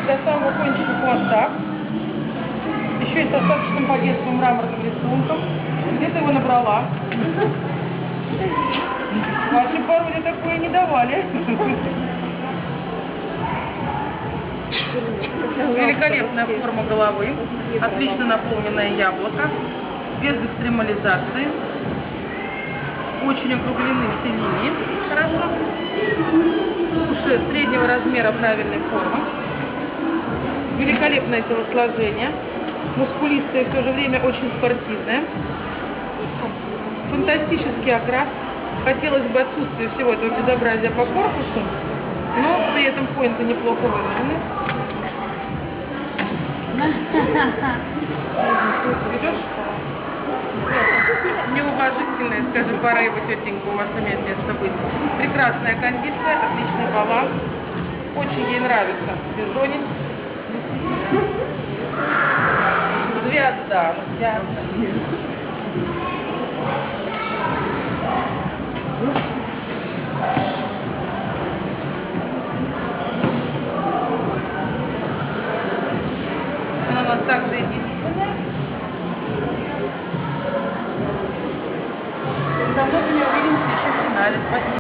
до самого кончика хвоста. Еще и с остаточным по детству мраморным рисунком. Где ты его набрала? Ваши пароли такое не давали. Великолепная форма головы. Отлично наполненное яблоко. Без экстремализации. Очень округлены все линии. Хорошо. Уши среднего размера правильной формы. Великолепное телосложение. Мускулистое и в то же время очень спортивное. Фантастический окрас. Хотелось бы отсутствие всего этого безобразия по корпусу, но при этом поинты неплохо выражены. Идешь? Неуважительная, скажи, порывы, тетенька, у вас имеет место быть. Прекрасная кондиция, отличный баланс. Очень ей нравится бизонец. Звезда.